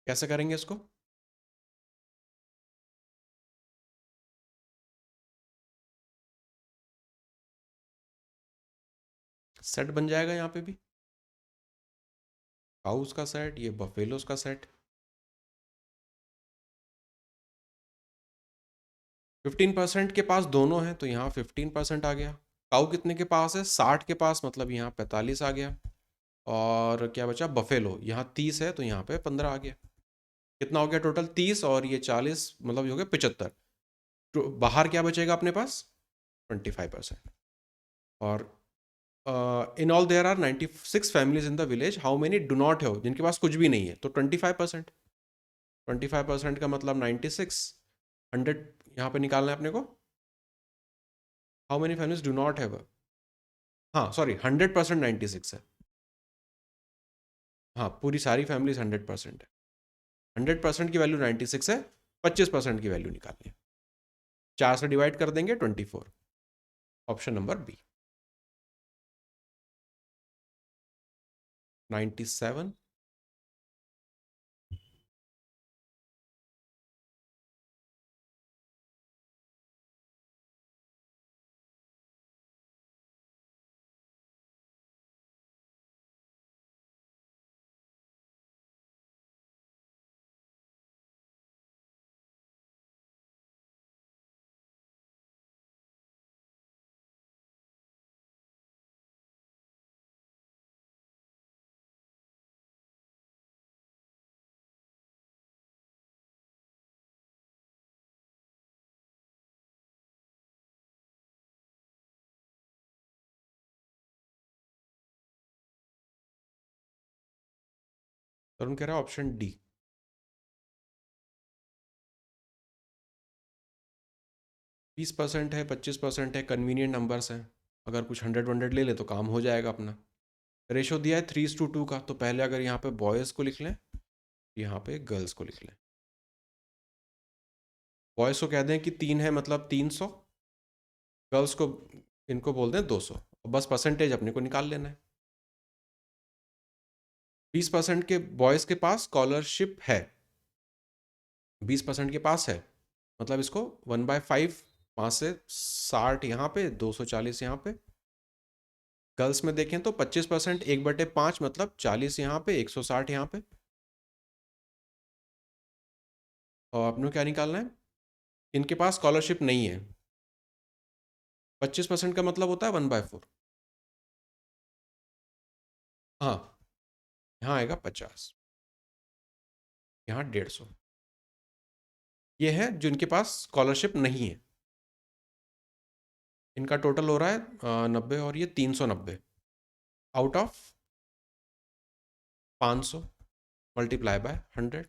कैसे करेंगे इसको? सेट बन जाएगा यहाँ पे भी, काउस का सेट, ये बफेलोस का सेट। 15% के पास दोनों हैं तो यहाँ 15% आ गया। काउ कितने के पास है? 60 के पास, मतलब यहाँ 45 आ गया। और क्या बचा? बफेलो, यहाँ 30 है तो यहाँ पे 15 आ गया। कितना हो गया टोटल? 30 और ये 40, मतलब ये हो गया 75। तो बाहर क्या बचेगा अपने पास? 25%। और in all there are 96 families in the village, how many do not have, जिनके पास कुछ भी नहीं है, तो 25%। 25% का मतलब 96, 100 यहाँ पे निकालना है अपने को। How many families do not have, हाँ सॉरी, 100% 96 है। हाँ, पूरी सारी फैमिलीज 100% है। 100% की वैल्यू 96 है, 25% की वैल्यू निकालनी है। 4 से डिवाइड कर देंगे 24। Option number B. 97। तरुण कह रहा है ऑप्शन डी। 20% है, 25% है, कन्वीनियंट नंबर्स हैं, अगर कुछ 100 ले ले तो काम हो जाएगा अपना। रेशो दिया है 3:2 का, तो पहले अगर यहाँ पे बॉयज़ को लिख लें यहाँ पे गर्ल्स को लिख लें। बॉयज़ को कह दें कि 3 है मतलब 300, गर्ल्स को इनको बोल दें 200। बस परसेंटेज अपने को निकाल लेना है। 20% के बॉयज़ के पास स्कॉलरशिप है, 20% के पास है, मतलब इसको 1/5, 5 से 60 यहाँ पे, 240 यहाँ पे। गर्ल्स में देखें तो 25%, 1/5 मतलब 40 यहाँ पे, 160 यहाँ पे। और अपने को क्या निकालना है? इनके पास स्कॉलरशिप नहीं है। 25% का मतलब होता है 1/4। हाँ, यहाँ आएगा 50, यहाँ 150। ये है जिनके पास स्कॉलरशिप नहीं है। इनका टोटल हो रहा है 90 और ये 390 आउट ऑफ 500 मल्टीप्लाई बाय 100।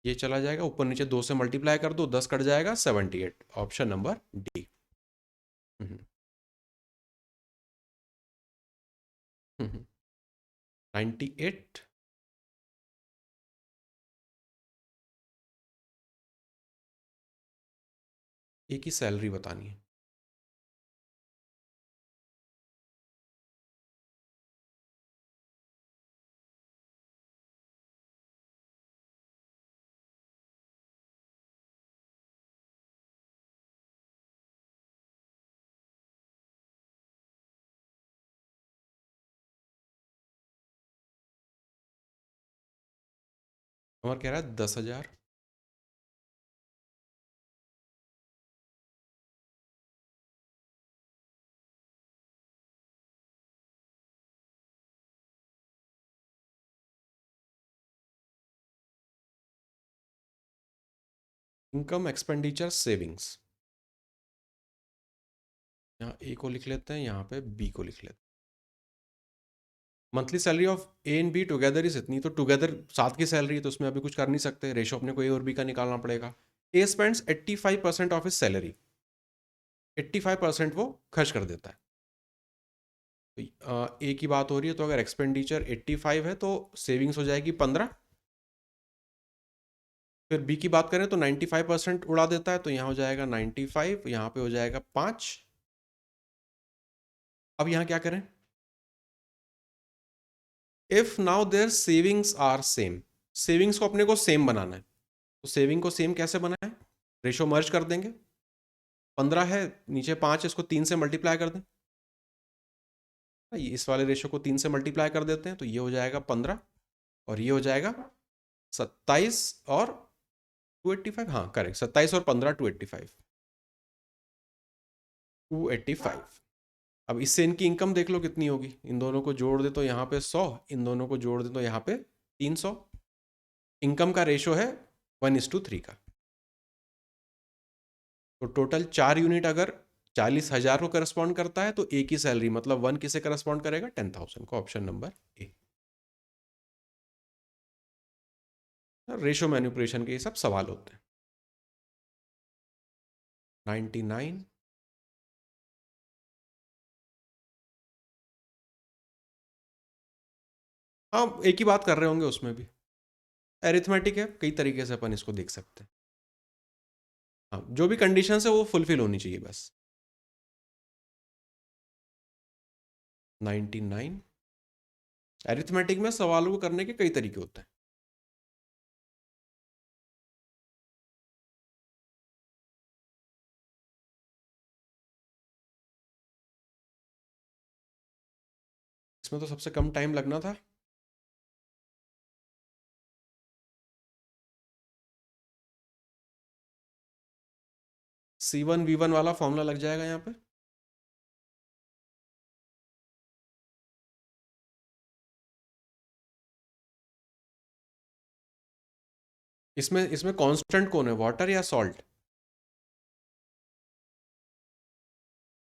ये चला जाएगा ऊपर नीचे, 2 से मल्टीप्लाई कर दो, 10 कट जाएगा, 78। Option number D. 98। एक ही सैलरी बतानी है। अमर कह रहा है 10,000। Income, expenditure, savings. यहाँ ए को लिख लेते हैं, यहाँ पे बी को लिख लेते हैं। Monthly salary of A and be together is इतनी, तो टुगेदर साथ की सैलरी है, तो उसमें अभी कुछ कर नहीं सकते, रेशो अपने को ए और बी का निकालना पड़ेगा। ए स्पेंड्स 85% ऑफ हिज सैलरी, 85% वो खर्च कर देता है। तो ए की बात हो रही है, तो अगर एक्सपेंडिचर 85 है तो सेविंग्स हो जाएगी 15। फिर बी की बात करें तो 95% उड़ा देता है, तो यहाँ हो जाएगा 95, यहाँ पे हो जाएगा 5। अब यहाँ क्या करें? If now there savings are same, savings को अपने को सेम बनाना है, तो सेविंग को सेम कैसे बनाएं? रेशो मर्ज कर देंगे। 15 है, नीचे 5, इसको 3 से मल्टीप्लाई कर दें। इस वाले रेशो को 3 से मल्टीप्लाई कर देते हैं, तो ये हो जाएगा 15 और ये हो जाएगा 27 और 285। हाँ करेक्ट, 27 और 15 285। 285। अब इससे इनकी इनकम देख लो कितनी होगी। इन दोनों को जोड़ दे तो यहाँ पे 100, इन दोनों को जोड़ दे तो यहाँ पे 300। इनकम का रेशो है 1:3 का। तो टोटल 4 यूनिट अगर 40,000 को करस्पॉन्ड करता है, तो एक ही सैलरी मतलब 1 किसे करस्पॉन्ड करेगा? 10,000 को। Option number A. Ratio manipulation के ये सब सवाल होते हैं। 99। हाँ, एक ही बात कर रहे होंगे उसमें भी। एरिथमेटिक है, कई तरीके से अपन इसको देख सकते हैं। हाँ, जो भी कंडीशन है वो फुलफिल होनी चाहिए बस। 99। एरिथमेटिक में सवालों को करने के कई तरीके होते हैं। इसमें तो सबसे कम टाइम लगना था। C1V1 वाला फॉर्मूला लग जाएगा यहाँ पे। इसमें इसमें कांस्टेंट कौन है, वाटर या सॉल्ट?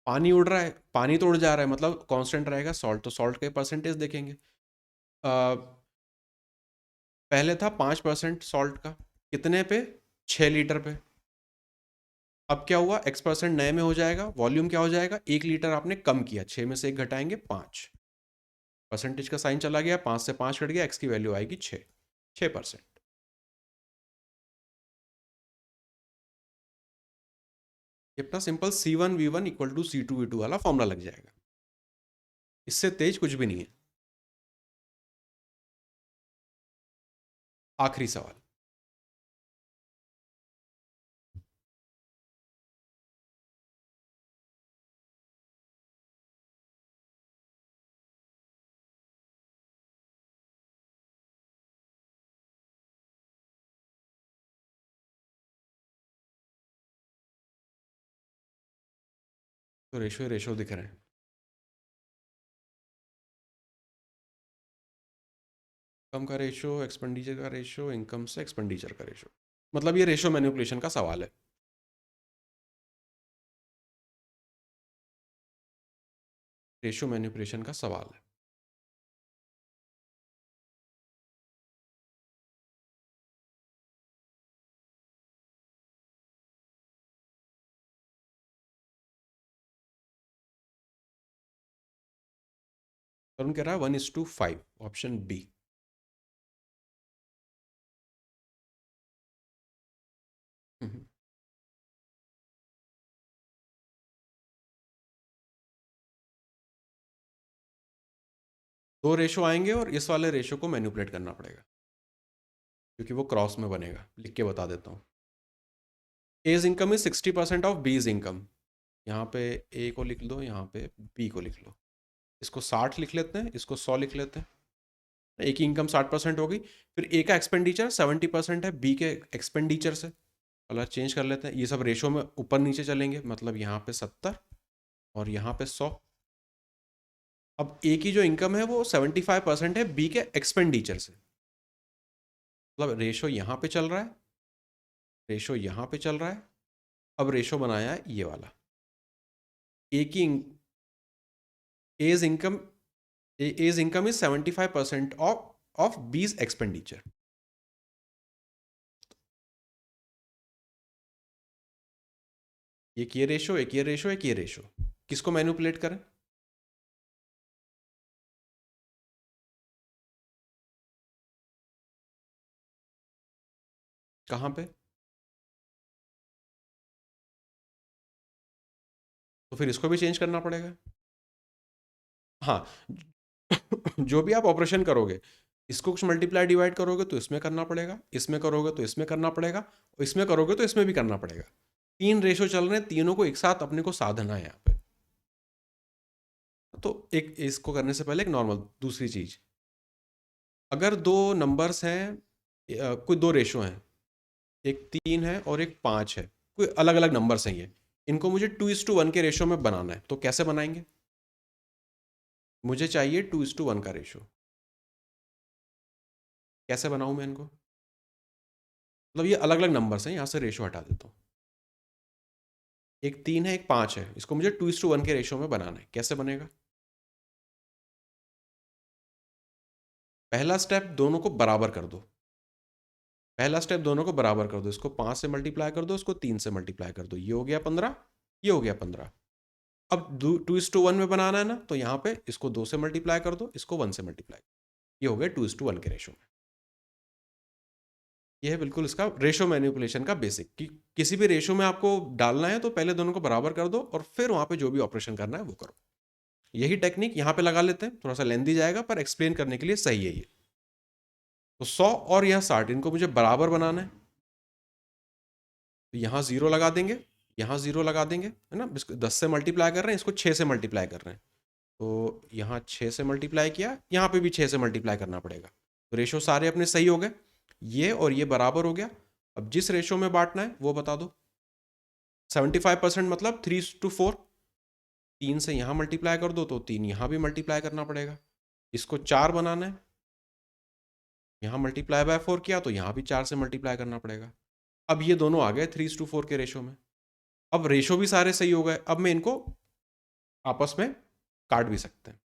पानी उड़ रहा है, पानी तो उड़ जा रहा है, मतलब कांस्टेंट रहेगा सॉल्ट। तो सॉल्ट के परसेंटेज देखेंगे। पहले था 5% सॉल्ट का, कितने पे? 6 लीटर पे। अब क्या हुआ? X% नए में हो जाएगा, वॉल्यूम क्या हो जाएगा? 1 लीटर आपने कम किया, 6 में से 1 घटाएंगे 5, परसेंटेज का साइन चला गया, 5 से 5 कट गया, x की वैल्यू आएगी 6। 6%। ये अपना simple C1V1 equal to C2V2 वाला फॉर्मूला लग जाएगा, इससे तेज कुछ भी नहीं है। आखिरी सवाल, तो रेशो रेशो दिख रहे हैं। इनकम का रेशो, एक्सपेंडिचर का रेशो, इनकम से एक्सपेंडिचर का रेशो, मतलब ये रेशो मैनिपुलेशन का सवाल है। रेशो मैनिपुलेशन का सवाल है। तरुण कह रहा है 1:5, ऑप्शन बी। दो रेशो आएंगे और इस वाले रेशो को मैनिपुलेट करना पड़ेगा, क्योंकि वो क्रॉस में बनेगा। लिख के बता देता हूँ। As income is 60% of B's income. यहाँ पे ए को लिख लो, यहाँ पे बी को लिख लो। इसको 60 लिख लेते हैं, इसको 100 लिख लेते हैं। ए की इनकम 60% हो गई। फिर ए का एक्सपेंडिचर 70% है बी के एक्सपेंडिचर से। कलर चेंज कर लेते हैं, ये सब रेशो में ऊपर नीचे चलेंगे, मतलब यहाँ पे 70 और यहाँ पे 100। अब ए की जो इनकम है वो 75% है बी के एक्सपेंडिचर से, मतलब रेशो यहाँ पे चल रहा है, रेशो यहाँ पे चल रहा है। अब रेशो बनाया है ये वाला। ए की एज इनकम इज 75% ऑफ बीज एक्सपेंडिचर। एक ये रेशो, एक ये रेशो, एक ये रेशो, किसको मैनिपुलेट करें? कहाँ पे? तो फिर इसको भी चेंज करना पड़ेगा। हाँ, जो भी आप ऑपरेशन करोगे, इसको कुछ मल्टीप्लाई डिवाइड करोगे तो इसमें करना पड़ेगा, इसमें करोगे तो इसमें करना पड़ेगा, और इसमें करोगे तो इसमें भी करना पड़ेगा। 3 रेशो चल रहे हैं, तीनों को एक साथ अपने को साधना है यहाँ पे। तो एक इसको करने से पहले एक नॉर्मल दूसरी चीज, अगर दो नंबर्स हैं, कोई दो रेशो हैं, एक 3 है और एक 5 है, कोई अलग अलग नंबर्स हैं ये, इनको मुझे 2:1 के रेशो में बनाना है, तो कैसे बनाएंगे? मुझे चाहिए 2:1 का रेशो। कैसे बनाऊं मैं इनको? मतलब ये अलग अलग नंबर्स हैं, यहां से रेशो हटा देता हूं। एक 3 है, एक 5 है, इसको मुझे 2:1 के रेशो में बनाना है, कैसे बनेगा? पहला स्टेप, दोनों को बराबर कर दो। पहला स्टेप, दोनों को बराबर कर दो, इसको 5 से मल्टीप्लाई कर दो, इसको 3 से मल्टीप्लाई कर दो, ये हो गया 15, ये हो गया 15। अब 2:1 में बनाना है ना, तो यहाँ पे इसको 2 से मल्टीप्लाई कर दो, इसको 1 से मल्टीप्लाई, ये हो गया 2:1 के रेशो में। ये है बिल्कुल इसका रेशो मैनिपुलेशन का बेसिक, कि किसी भी रेशो में आपको डालना है तो पहले दोनों को बराबर कर दो और फिर वहां पे जो भी ऑपरेशन करना है वो करो। यही टेक्निक यहाँ पे लगा लेते हैं, थोड़ा सा लेंदी जाएगा पर एक्सप्लेन करने के लिए सही है ये। तो 100 और यह 60, इनको मुझे बराबर बनाना है, तो यहाँ 0 लगा देंगे, यहाँ 0 लगा देंगे, है ना। 10 से मल्टीप्लाई कर रहे हैं, इसको 6 से मल्टीप्लाई कर रहे हैं, तो यहाँ 6 से मल्टीप्लाई किया, यहाँ पे भी 6 से मल्टीप्लाई करना पड़ेगा। तो रेशो सारे अपने सही हो गए, ये और ये बराबर हो गया। अब जिस रेशो में बांटना है वो बता दो। 75% मतलब 3:4। 3 से यहाँ मल्टीप्लाई कर दो तो 3 यहाँ भी मल्टीप्लाई करना पड़ेगा। इसको 4 बनाना है, यहाँ मल्टीप्लाई बाय 4 किया तो यहाँ भी 4 से मल्टीप्लाई करना पड़ेगा। अब ये दोनों आ गए 3:4 के रेशो में। अब रेशो भी सारे सही हो गए, अब मैं इनको आपस में काट भी सकते हैं,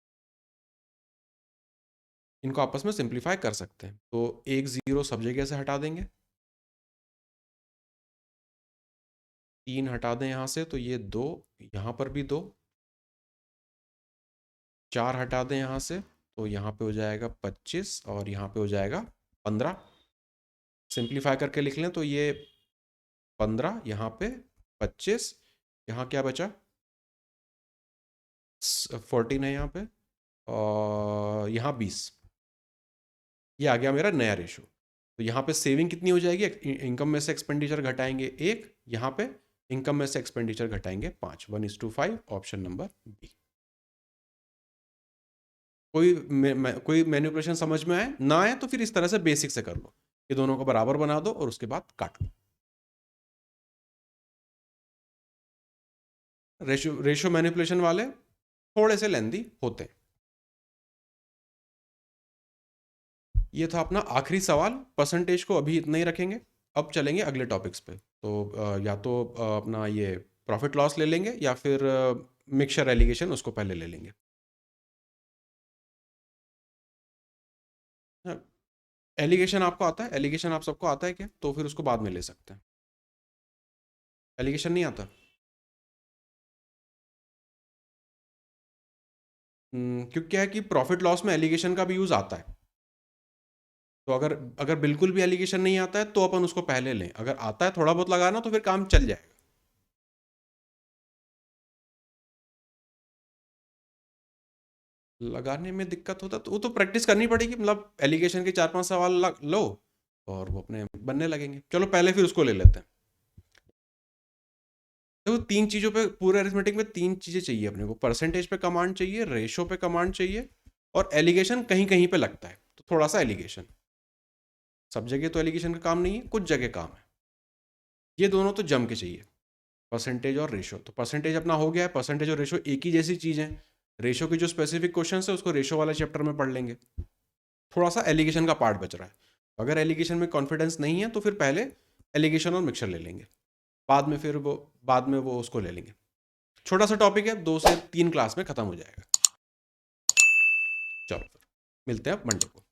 इनको आपस में सिंप्लीफाई कर सकते हैं। तो 1 0 सब जगह से हटा देंगे, 3 हटा दें यहाँ से तो ये 2, यहाँ पर भी 2, 4 हटा दें यहाँ से तो यहाँ पे हो जाएगा 25 और यहाँ पे हो जाएगा 15। सिंप्लीफाई करके लिख लें तो ये 15, यहाँ पे 25, यहाँ क्या बचा 14 है यहाँ पे, और यहाँ 20। ये आ गया मेरा नया रेशो। तो यहाँ पे सेविंग कितनी हो जाएगी, इनकम में से एक्सपेंडिचर घटाएंगे 1, यहाँ पे इनकम में से एक्सपेंडिचर घटाएंगे 5, 1:5, ऑप्शन नंबर बी। कोई मैनिपुलेशन समझ में आए ना आए तो फिर इस तरह से बेसिक से कर लो, ये दोनों को बराबर बना दो और उसके बाद काट लो। रेशो मैनिपुलेशन वाले थोड़े से लेंदी होते हैं। ये था अपना आखिरी सवाल। परसेंटेज को अभी इतना ही रखेंगे, अब चलेंगे अगले टॉपिक्स पे। तो या तो अपना ये प्रॉफिट लॉस ले लेंगे या फिर मिक्सचर एलिगेशन उसको पहले ले लेंगे। एलिगेशन आपको आता है, एलिगेशन आप सबको आता है क्या, तो फिर उसको बाद में ले सकते हैं। एलिगेशन नहीं आता? क्योंकि क्या है कि प्रॉफिट लॉस में एलिगेशन का भी यूज़ आता है। तो अगर अगर बिल्कुल भी एलिगेशन नहीं आता है तो अपन उसको पहले लें, अगर आता है थोड़ा बहुत लगाना तो फिर काम चल जाएगा। लगाने में दिक्कत होता तो वो तो प्रैक्टिस करनी पड़ेगी, मतलब एलिगेशन के 4-5 सवाल लो और वो अपने बनने लगेंगे। चलो पहले फिर उसको ले लेते हैं। तो 3 चीज़ों पे पूरे अरिथमेटिक में 3 चीज़ें चाहिए अपने को, परसेंटेज पे कमांड चाहिए, रेशो पे कमांड चाहिए, और एलिगेशन कहीं कहीं पे लगता है तो थोड़ा सा एलिगेशन। सब जगह तो एलिगेशन का काम नहीं है, कुछ जगह काम है। ये दोनों तो जम के चाहिए, परसेंटेज और रेशो। तो परसेंटेज अपना हो गया है, परसेंटेज और रेशो एक ही जैसी चीज़ है। रेशो की जो स्पेसिफिक क्वेश्चन है उसको रेशो वाला चैप्टर में पढ़ लेंगे। थोड़ा सा एलिगेशन का पार्ट बच रहा है। अगर एलिगेशन में कॉन्फिडेंस नहीं है तो फिर पहले एलिगेशन और मिक्सचर ले लेंगे, बाद में वो उसको ले लेंगे। छोटा सा टॉपिक है, 2 से 3 क्लास में खत्म हो जाएगा। चलो फिर मिलते हैं मंडे को।